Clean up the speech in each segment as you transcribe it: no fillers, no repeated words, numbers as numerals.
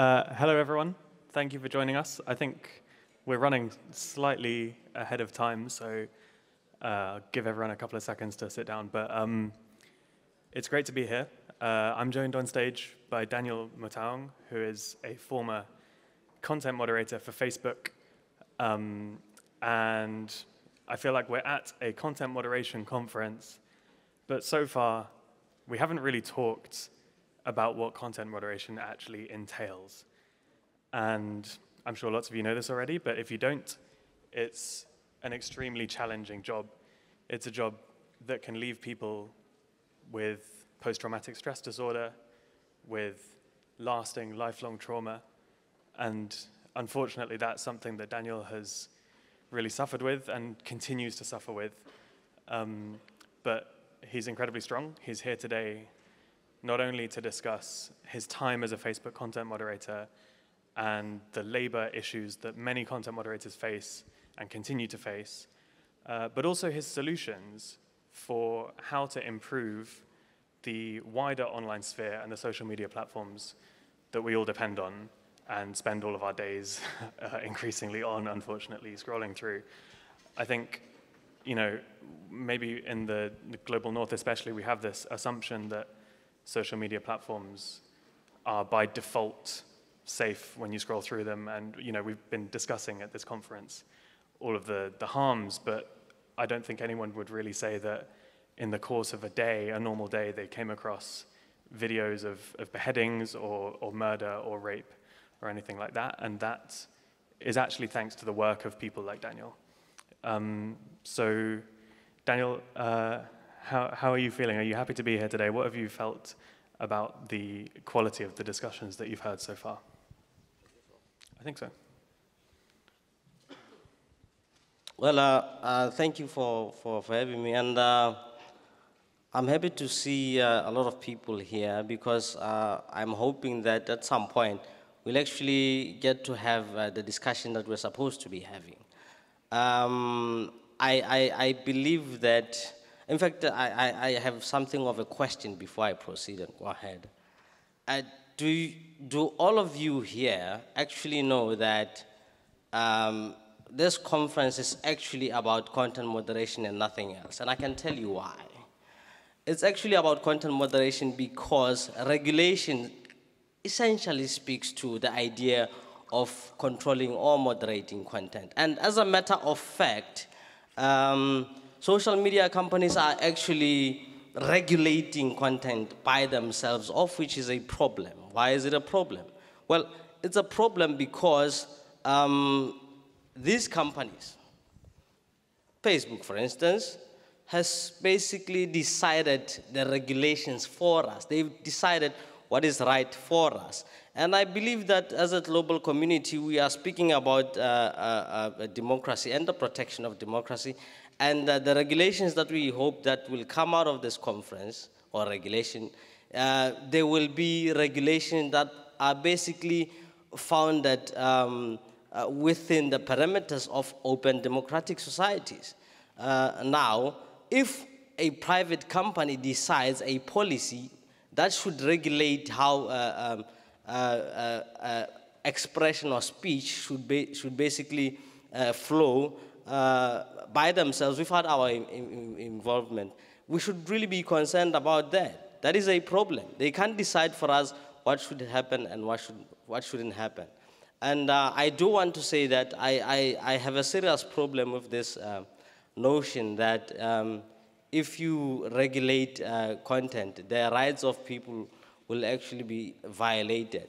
Hello, everyone. Thank you for joining us. I think we're running slightly ahead of time, so I'll give everyone a couple of seconds to sit down. But it's great to be here. I'm joined on stage by Daniel Motaung, who is a former content moderator for Facebook. And I feel like we're at a content moderation conference, but so far, we haven't really talked about what content moderation actually entails. And I'm sure lots of you know this already, but if you don't, it's an extremely challenging job. It's a job that can leave people with post-traumatic stress disorder, with lasting, lifelong trauma. And unfortunately, that's something that Daniel has really suffered with and continues to suffer with. But he's incredibly strong. He's here today not only to discuss his time as a Facebook content moderator and the labor issues that many content moderators face and continue to face, but also his solutions for how to improve the wider online sphere and the social media platforms that we all depend on and spend all of our days increasingly on, unfortunately, scrolling through. I think, you know, maybe in the global north especially, we have this assumption that social media platforms are by default safe when you scroll through them. And you know, we've been discussing at this conference all of the harms, but I don't think anyone would really say that in the course of a day, a normal day, they came across videos of beheadings or murder or rape or anything like that. And that is actually thanks to the work of people like Daniel. So Daniel, how are you feeling? Are you happy to be here today? What have you felt about the quality of the discussions that you've heard so far? I think so. Well, thank you for having me. And I'm happy to see a lot of people here because I'm hoping that at some point we'll actually get to have the discussion that we're supposed to be having. I believe that, in fact, I have something of a question before I proceed and go ahead. Do all of you here actually know that this conference is actually about content moderation and nothing else? And I can tell you why. It's actually about content moderation because regulation essentially speaks to the idea of controlling or moderating content. And as a matter of fact, social media companies are actually regulating content by themselves, of which is a problem. Why is it a problem? Well, it's a problem because these companies, Facebook, for instance, has basically decided the regulations for us. They've decided what is right for us. And I believe that as a global community, we are speaking about democracy and the protection of democracy. And the regulations that we hope that will come out of this conference, or regulation, there will be regulations that are basically founded within the parameters of open democratic societies. Now, if a private company decides a policy that should regulate how expression or speech should basically flow by themselves without our involvement, we should really be concerned about that. That is a problem. They can't decide for us what should happen and what shouldn't happen. And I do want to say that I have a serious problem with this notion that if you regulate content, the rights of people will actually be violated.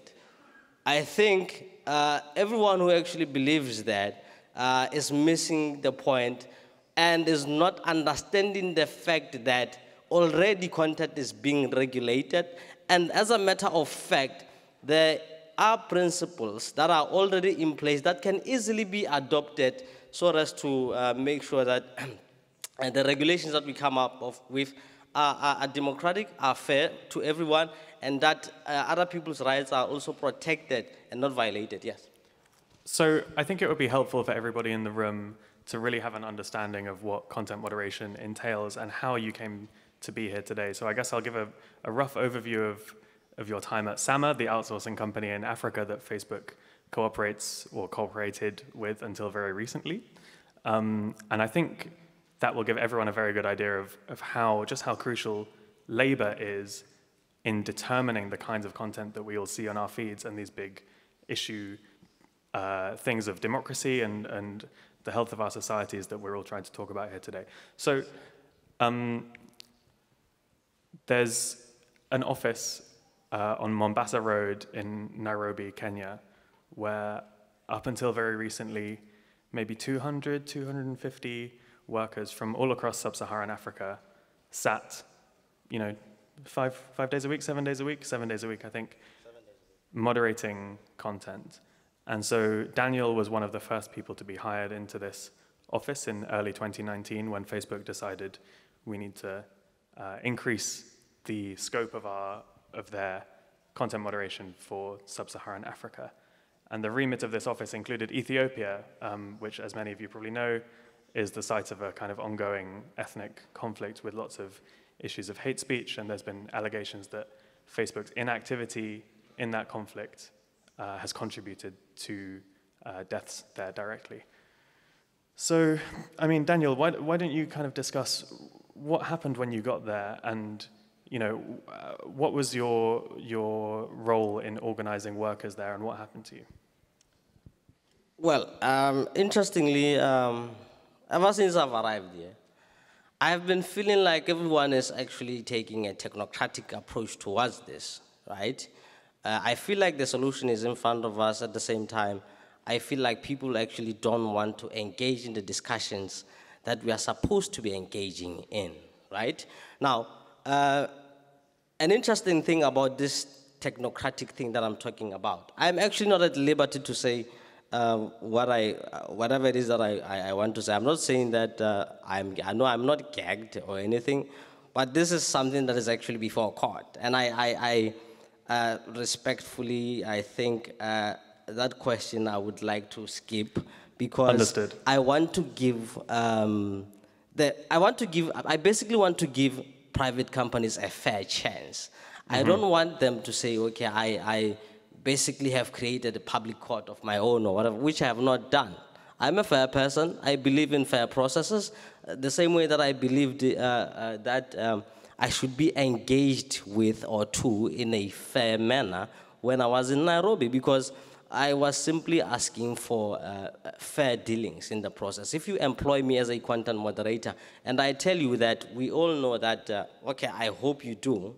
I think everyone who actually believes that is missing the point and is not understanding the fact that already content is being regulated. And as a matter of fact, there are principles that are already in place that can easily be adopted so as to make sure that the regulations that we come up with are democratic, are fair to everyone, and that other people's rights are also protected and not violated. Yes. So I think it would be helpful for everybody in the room to really have an understanding of what content moderation entails and how you came to be here today. So I guess I'll give a rough overview of your time at Sama, the outsourcing company in Africa that Facebook cooperates or cooperated with until very recently. And I think that will give everyone a very good idea of how crucial labor is in determining the kinds of content that we all see on our feeds and these big issue things of democracy and the health of our societies that we're all trying to talk about here today. So there's an office on Mombasa Road in Nairobi, Kenya, where up until very recently, maybe 200, 250 workers from all across sub-Saharan Africa sat, 5 days a week, 7 days a week, 7 days a week, I think, moderating content. And so Daniel was one of the first people to be hired into this office in early 2019 when Facebook decided we need to increase the scope of their content moderation for sub-Saharan Africa. And the remit of this office included Ethiopia, which, as many of you probably know, is the site of a kind of ongoing ethnic conflict with lots of issues of hate speech, and there's been allegations that Facebook's inactivity in that conflict has contributed to deaths there directly. So, I mean, Daniel, why don't you kind of discuss what happened when you got there, and what was your role in organizing workers there, and what happened to you? Well, interestingly, ever since I've arrived here, I've been feeling like everyone is actually taking a technocratic approach towards this, right? I feel like the solution is in front of us. At the same time, I feel like people actually don't want to engage in the discussions that we are supposed to be engaging in, right? Now, an interesting thing about this technocratic thing that I'm talking about, I'm actually not at liberty to say whatever it is that I want to say. I'm not saying that I know I'm not gagged or anything, but this is something that is actually before court. And I respectfully, I think that question I would like to skip, because Understood. I want to give I basically want to give private companies a fair chance. Mm-hmm. I don't want them to say, okay, I basically have created a public court of my own or whatever, which I have not done. I'm a fair person. I believe in fair processes, the same way that I believed that I should be engaged with or to in a fair manner when I was in Nairobi, because I was simply asking for fair dealings in the process. If you employ me as a content moderator, and I tell you that we all know that, okay, I hope you do.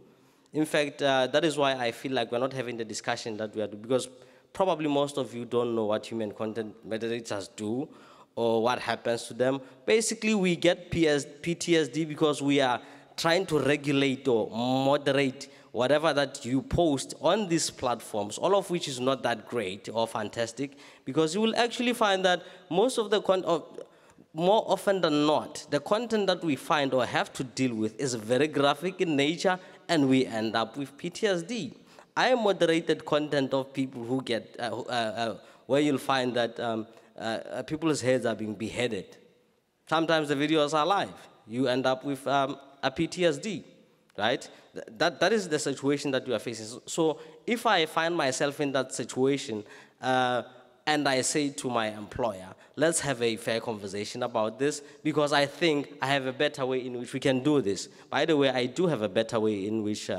In fact, that is why I feel like we're not having the discussion that we are doing, because probably most of you don't know what human content moderators do or what happens to them. Basically, we get PTSD because we are trying to regulate or moderate whatever that you post on these platforms, all of which is not that great or fantastic, because you will actually find that most of the content, more often than not, the content that we find or have to deal with is very graphic in nature, and we end up with PTSD. I moderated content of people who get, where you'll find that people's heads are being beheaded. Sometimes the videos are live. You end up with a PTSD, right? That is the situation that you are facing. So if I find myself in that situation, and I say to my employer, let's have a fair conversation about this, because I think I have a better way in which we can do this. By the way, I do have a better way in which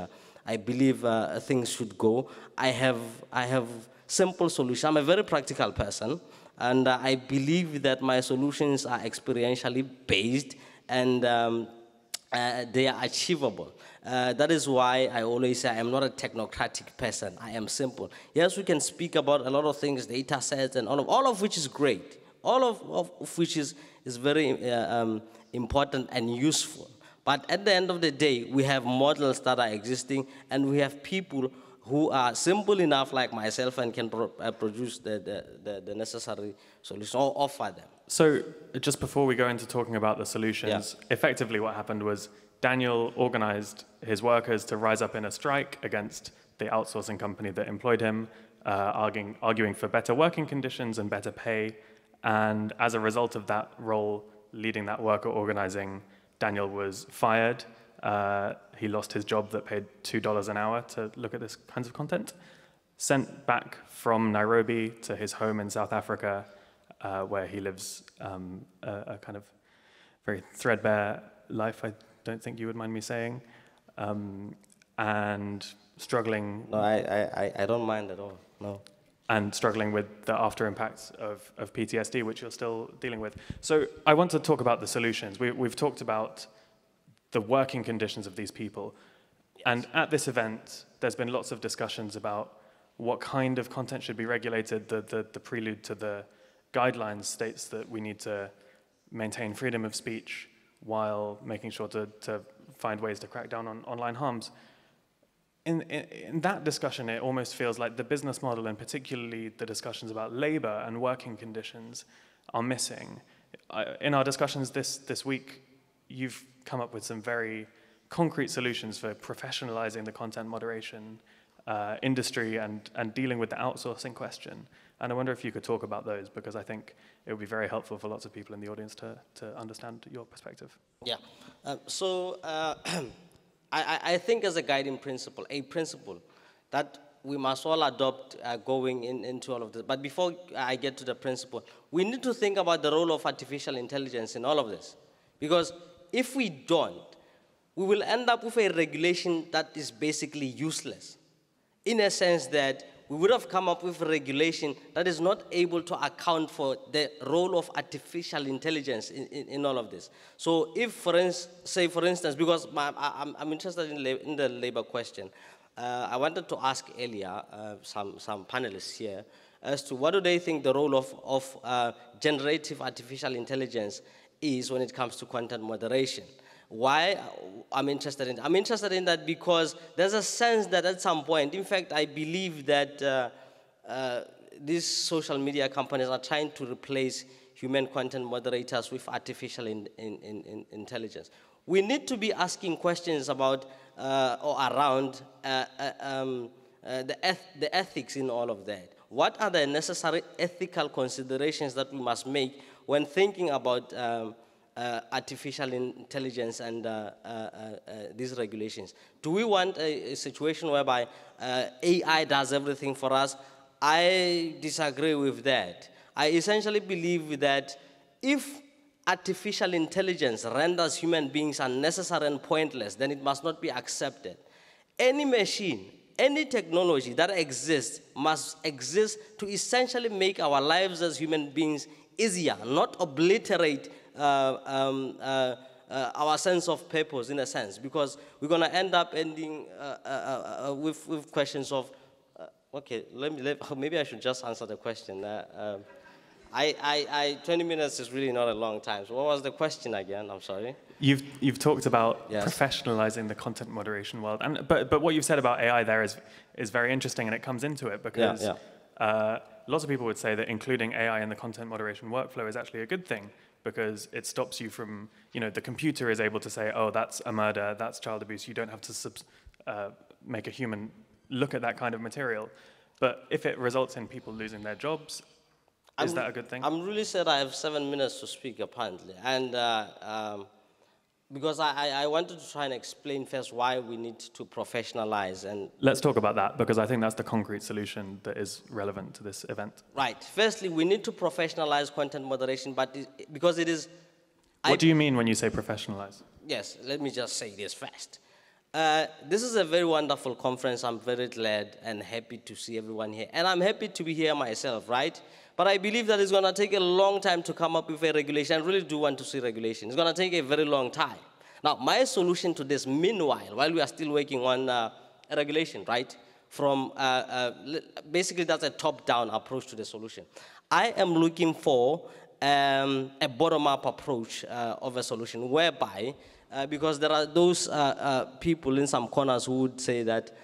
I believe things should go. I have simple solutions. I'm a very practical person, and I believe that my solutions are experientially based, and they are achievable. That is why I always say I am not a technocratic person. I am simple. Yes, we can speak about a lot of things, data sets, and all of which is great. All of which is very important and useful. But at the end of the day, we have models that are existing, and we have people who are simple enough, like myself, and can produce the necessary solutions or offer them. So just before we go into talking about the solutions, effectively what happened was Daniel organized his workers to rise up in a strike against the outsourcing company that employed him, arguing for better working conditions and better pay. And as a result of that role, leading that worker organizing, Daniel was fired He lost his job that paid $2 an hour to look at this kinds of content. Sent back from Nairobi to his home in South Africa, where he lives a kind of very threadbare life, I don't think you would mind me saying, and struggling. No, I don't mind at all, no. And struggling with the after impacts of PTSD, which you're still dealing with. So I want to talk about the solutions. We've talked about the working conditions of these people. Yes. And at this event, there's been lots of discussions about what kind of content should be regulated. The prelude to the guidelines states that we need to maintain freedom of speech while making sure to find ways to crack down on online harms. In that discussion, it almost feels like the business model, and particularly the discussions about labor and working conditions, are missing. In our discussions this week, you've come up with some very concrete solutions for professionalizing the content moderation industry and dealing with the outsourcing question. And I wonder if you could talk about those, because I think it would be very helpful for lots of people in the audience to understand your perspective. Yeah. I think as a guiding principle, a principle that we must all adopt going into all of this. But before I get to the principle, we need to think about the role of artificial intelligence in all of this. Because if we don't, we will end up with a regulation that is basically useless, in a sense that we would have come up with a regulation that is not able to account for the role of artificial intelligence in all of this. So if, for instance, because I'm interested in the labor question, I wanted to ask earlier some panelists here as to what do they think the role of generative artificial intelligence is when it comes to content moderation. Why I'm interested in that because there's a sense that at some point, in fact, I believe that these social media companies are trying to replace human content moderators with artificial intelligence. We need to be asking questions about or around the ethics in all of that. What are the necessary ethical considerations that we must make when thinking about artificial intelligence and these regulations? Do we want a situation whereby AI does everything for us? I disagree with that. I essentially believe that if artificial intelligence renders human beings unnecessary and pointless, then it must not be accepted. Any machine, any technology that exists must exist to essentially make our lives as human beings easier, not obliterate our sense of purpose, in a sense, because we're going to end up ending with questions of, okay, maybe I should just answer the question. 20 minutes is really not a long time. So what was the question again? I'm sorry. You've talked about yes. professionalizing the content moderation world, but what you've said about AI there is very interesting, and it comes into it because lots of people would say that including AI in the content moderation workflow is actually a good thing, because it stops you from, the computer is able to say, oh, that's a murder, that's child abuse. You don't have to make a human look at that kind of material. But if it results in people losing their jobs, is that a good thing? I'm really sad I have 7 minutes to speak, apparently. And because I wanted to try and explain first why we need to professionalize. And let's talk about that, because I think that's the concrete solution that is relevant to this event. Right. Firstly, we need to professionalize content moderation, but because it is... What do you mean when you say professionalize? Yes, let me just say this first. This is a very wonderful conference. I'm very glad and happy to see everyone here. And I'm happy to be here myself, right? But I believe that it's going to take a long time to come up with a regulation. I really do want to see regulation. It's going to take a very long time. Now, my solution to this, meanwhile, while we are still working on a regulation, right, from basically that's a top-down approach to the solution. I am looking for a bottom-up approach of a solution whereby, because there are those people in some corners who would say that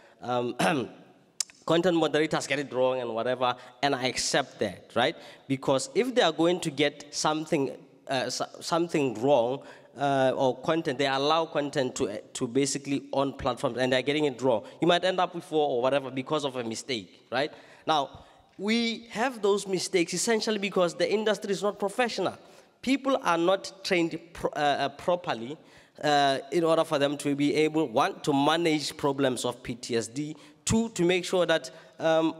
content moderators get it wrong and whatever, and I accept that, right? Because if they are going to get something wrong or content, they allow content to basically on platforms and they're getting it wrong. You might end up with 4 or whatever because of a mistake, right? Now, we have those mistakes essentially because the industry is not professional. People are not trained properly in order for them to be able, one, to manage problems of PTSD, two, to make sure that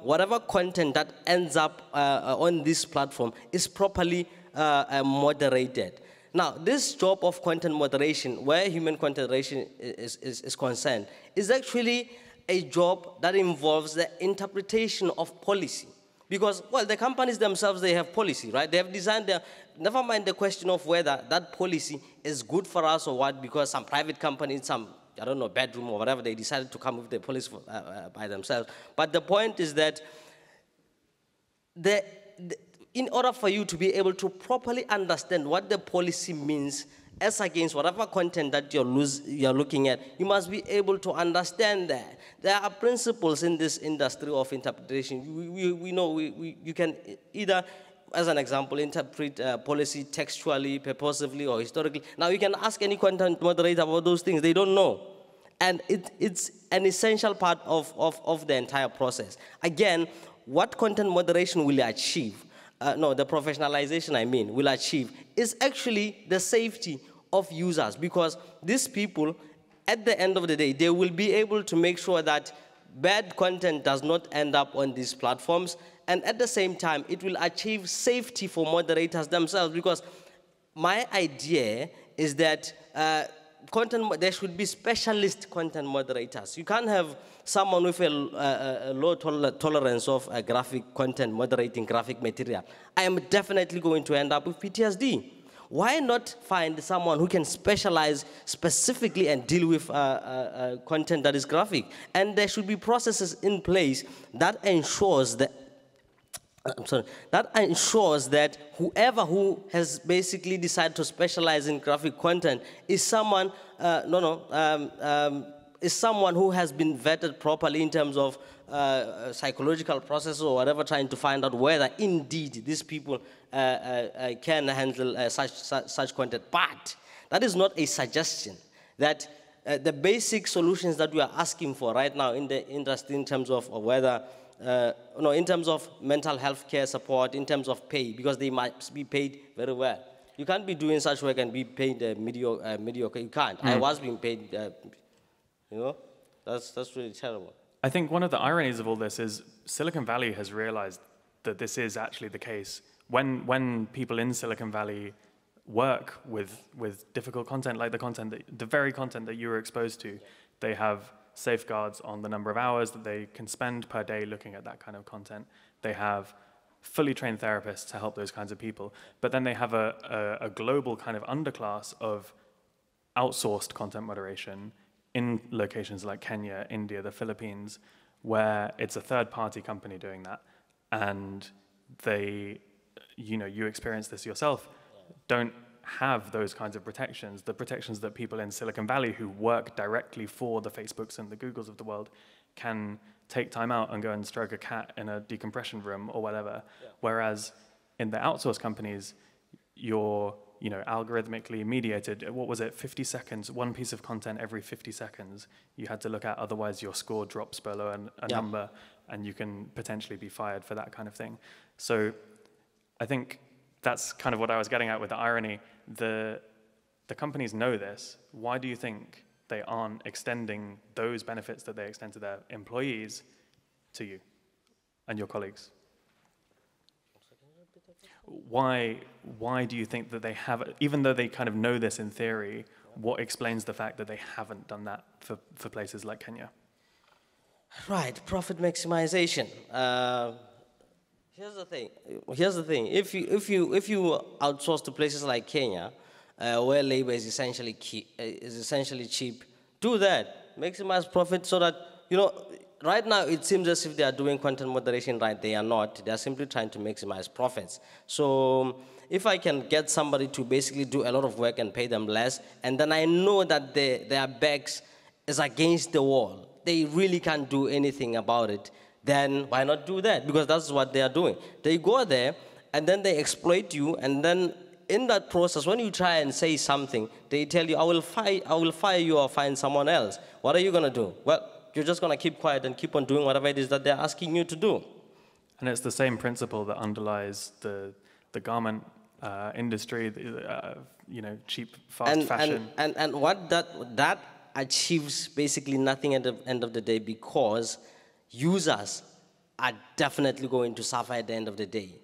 whatever content that ends up on this platform is properly moderated. Now, this job of content moderation, where human content moderation is concerned, is actually a job that involves the interpretation of policy. Because, well, the companies themselves, they have policy, right? They have designed their, never mind the question of whether that policy is good for us or what, because some private company, some, I don't know, bedroom or whatever, they decided to come with the policy by themselves. But the point is that in order for you to be able to properly understand what the policy means as against whatever content that you're looking at, you must be able to understand that. There are principles in this industry of interpretation. We know you can either, as an example, interpret policy textually, purposively, or historically. Now, you can ask any content moderator about those things. They don't know. And it's an essential part of the entire process. Again, what content moderation will achieve, the professionalization, I mean, will achieve, is actually the safety of users, because these people, at the end of the day, they will be able to make sure that bad content does not end up on these platforms, and at the same time, it will achieve safety for moderators themselves, because my idea is that there should be specialist content moderators. You can't have someone with a low tolerance of graphic content, moderating graphic material. I am definitely going to end up with PTSD. Why not find someone who can specialize specifically and deal with content that is graphic? And there should be processes in place that ensures that whoever who has basically decided to specialize in graphic content is someone, is someone who has been vetted properly in terms of psychological processes or whatever, trying to find out whether indeed these people can handle such content. But that is not a suggestion that the basic solutions that we are asking for right now in the industry, in terms of whether in terms of mental health care support, in terms of pay, because they might be paid very well. You can't be doing such work and be paid mediocre. You can't. I was being paid, that's really terrible. I think one of the ironies of all this is Silicon Valley has realized that this is actually the case. When people in Silicon Valley work with difficult content, like the very content that you were exposed to, they have safeguards on the number of hours that they can spend per day looking at that kind of content. They have fully trained therapists to help those kinds of people. But then they have a global kind of underclass of outsourced content moderation in locations like Kenya, India, the Philippines, where it's a third-party company doing that. And they, you experience this yourself, don't have those kinds of protections, the protections that people in Silicon Valley who work directly for the Facebooks and the Googles of the world can take time out and go and stroke a cat in a decompression room or whatever. Yeah. Whereas in the outsourced companies, you're algorithmically mediated. What was it, 50 seconds, one piece of content every 50 seconds you had to look at, otherwise your score drops below a number and you can potentially be fired for that kind of thing. So I think that's kind of what I was getting at with the irony. The companies know this. Why do you think they aren't extending those benefits that they extend to their employees to you and your colleagues? Why do you think that they have, even though they kind of know this in theory, what explains the fact that they haven't done that for places like Kenya? Right, profit maximization. Here's the thing. If you outsource to places like Kenya, where labor is essentially cheap, do that. Maximize profit so that, right now it seems as if they are doing content moderation right. They are not. They are simply trying to maximize profits. So if I can get somebody to basically do a lot of work and pay them less, and then I know that their backs is against the wall, they really can't do anything about it, then why not do that? Because that's what they are doing. They go there, and then they exploit you, and then in that process, when you try and say something, they tell you, I will fire you or find someone else. What are you going to do? Well, you're just going to keep quiet and keep on doing whatever it is that they're asking you to do. And it's the same principle that underlies the garment industry, cheap, fast fashion. And what that achieves basically nothing at the end of the day, because users are definitely going to suffer at the end of the day.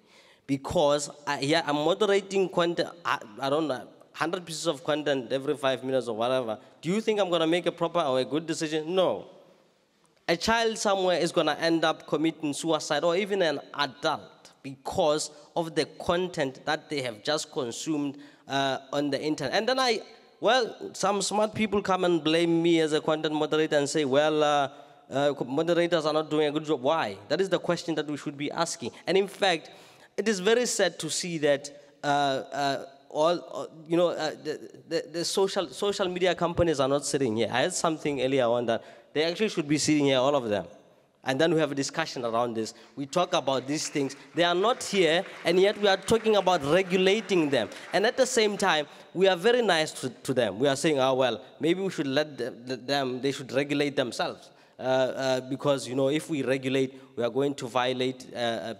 Because I'm moderating content, I don't know, 100 pieces of content every 5 minutes or whatever. Do you think I'm going to make a proper or a good decision? No. A child somewhere is going to end up committing suicide, or even an adult, because of the content that they have just consumed on the internet. And then some smart people come and blame me as a content moderator and say, well, moderators are not doing a good job. Why? That is the question that we should be asking. And in fact, it is very sad to see that the social media companies are not sitting here. I had something earlier on that they actually should be sitting here, all of them. And then we have a discussion around this. We talk about these things. They are not here, and yet we are talking about regulating them. And at the same time, we are very nice to them. We are saying, well, maybe we should let them, they should regulate themselves. Because, if we regulate, we are going to violate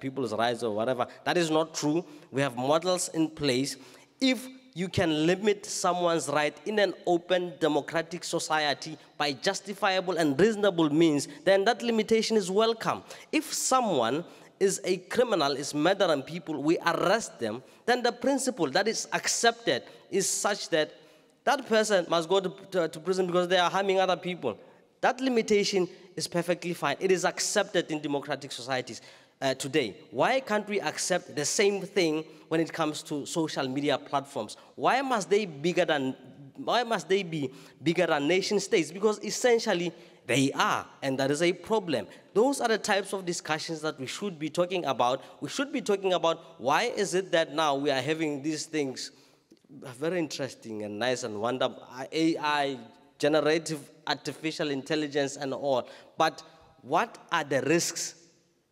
people's rights or whatever. That is not true. We have models in place. If you can limit someone's right in an open democratic society by justifiable and reasonable means, then that limitation is welcome. If someone is a criminal, is murdering people, we arrest them, then the principle that is accepted is such that that person must go to prison because they are harming other people. That limitation is perfectly fine. It is accepted in democratic societies today. Why can't we accept the same thing when it comes to social media platforms? Why must they be bigger than nation states? Because essentially they are, and that is a problem. Those are the types of discussions that we should be talking about. We should be talking about why is it that now we are having these things very interesting and nice and wonderful, AI, generative artificial intelligence and all. But what are the risks?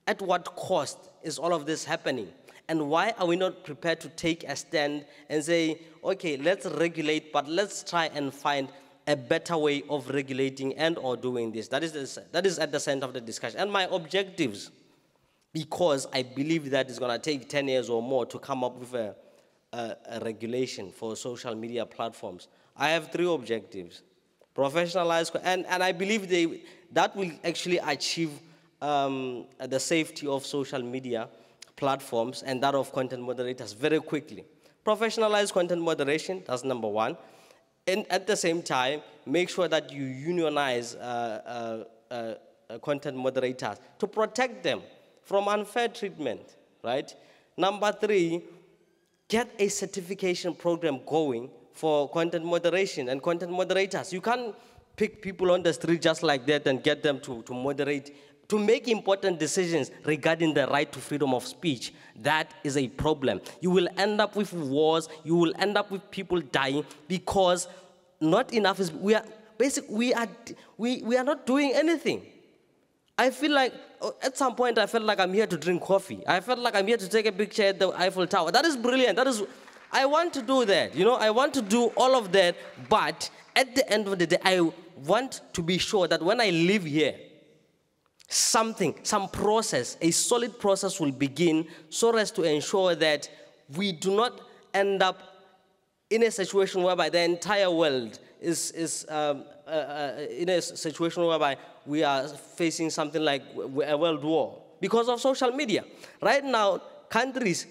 At what cost is all of this happening? And why are we not prepared to take a stand and say, okay, let's regulate, but let's try and find a better way of regulating and or doing this? That is at the center of the discussion. And my objectives, because I believe that it's going to take 10 years or more to come up with a regulation for social media platforms. I have 3 objectives. Professionalize, and I believe that will actually achieve the safety of social media platforms and that of content moderators very quickly. Professionalize content moderation, that's number 1. And at the same time, make sure that you unionize content moderators to protect them from unfair treatment, right? Number 3, get a certification program going for content moderation and content moderators. You can't pick people on the street just like that and get them to moderate, to make important decisions regarding the right to freedom of speech. That is a problem. You will end up with wars. You will end up with people dying because not enough is, we are not doing anything. I feel like, at some point, I felt like I'm here to drink coffee. I felt like I'm here to take a picture at the Eiffel Tower. That is brilliant. I want to do that. I want to do all of that, but at the end of the day, I want to be sure that when I live here, some process, a solid process will begin so as to ensure that we do not end up in a situation whereby the entire world is in a situation whereby we are facing something like a world war because of social media. Right now, countries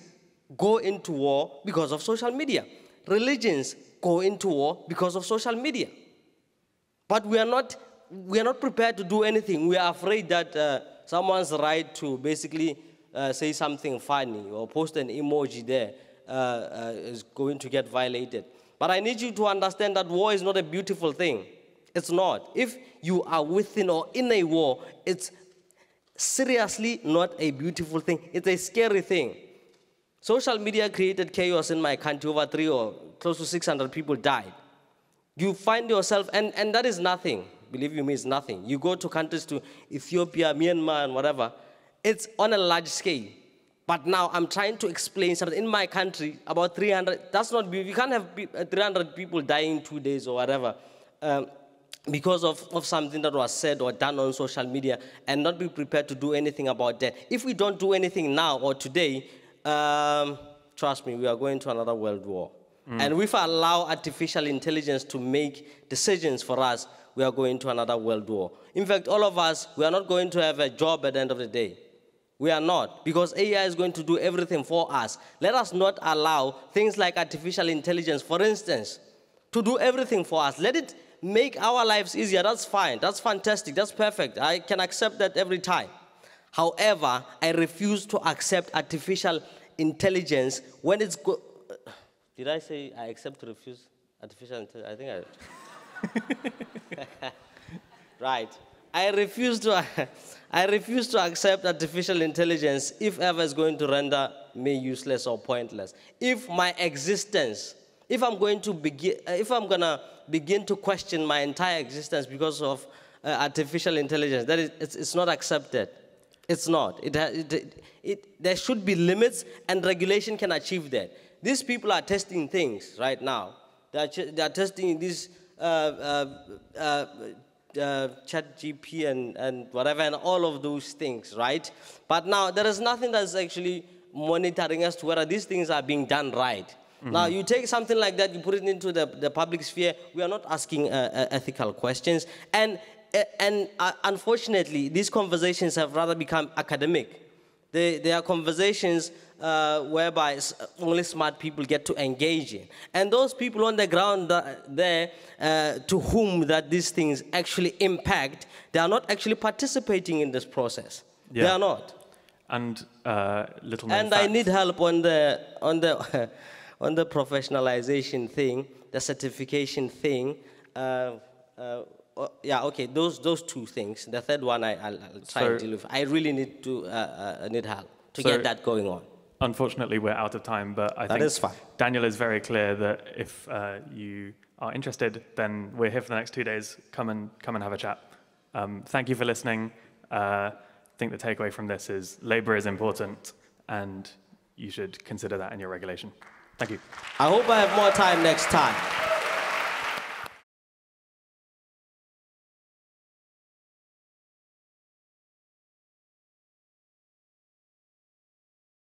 go into war because of social media. Religions go into war because of social media. But we are not prepared to do anything. We are afraid that someone's right to basically say something funny or post an emoji there is going to get violated. But I need you to understand that war is not a beautiful thing. It's not. If you are within or in a war, it's seriously not a beautiful thing. It's a scary thing. Social media created chaos in my country. Over 300 or close to 600 people died. You find yourself, and that is nothing. Believe you me, it's nothing. You go to countries to Ethiopia, Myanmar, and whatever. It's on a large scale. But now I'm trying to explain something. In my country, about 300, that's not, you can't have 300 people dying in 2 days or whatever because of something that was said or done on social media and not be prepared to do anything about that. If we don't do anything now or today, trust me, we are going to another world war. And if I allow artificial intelligence to make decisions for us, we are going to another world war. In fact, all of us, we are not going to have a job at the end of the day. We are not, because AI is going to do everything for us. Let us not allow things like artificial intelligence, for instance, to do everything for us. Let it make our lives easier. That's fine. That's fantastic. That's perfect. I can accept that every time. However, I refuse to accept artificial intelligence when it's Did I say I accept to refuse artificial intelligence? I think I... Right. I refuse to accept artificial intelligence if ever it's going to render me useless or pointless. If my existence, if I'm going to begin to question my entire existence because of artificial intelligence, that is, it's not accepted. It's not. There should be limits, and regulation can achieve that. These people are testing things right now. They are testing these ChatGPT and whatever, and all of those things, right? But now there is nothing that's actually monitoring as to whether these things are being done right. Now you take something like that, you put it into the public sphere. We are not asking ethical questions, and unfortunately, these conversations have rather become academic. They are conversations whereby only smart people get to engage in. And those people on the ground there to whom that these things actually impact, they are not actually participating in this process. Yeah. They are not. And And I need help on the on the professionalization thing, the certification thing. Yeah, okay, those two things. The third one I'll try and deal with. I really need help to get that going on. Unfortunately, we're out of time, but I think is fine. Daniel is very clear that if you are interested, then we're here for the next 2 days. Come and have a chat. Thank you for listening. I think the takeaway from this is labor is important, and you should consider that in your regulation. Thank you. I hope I have more time next time.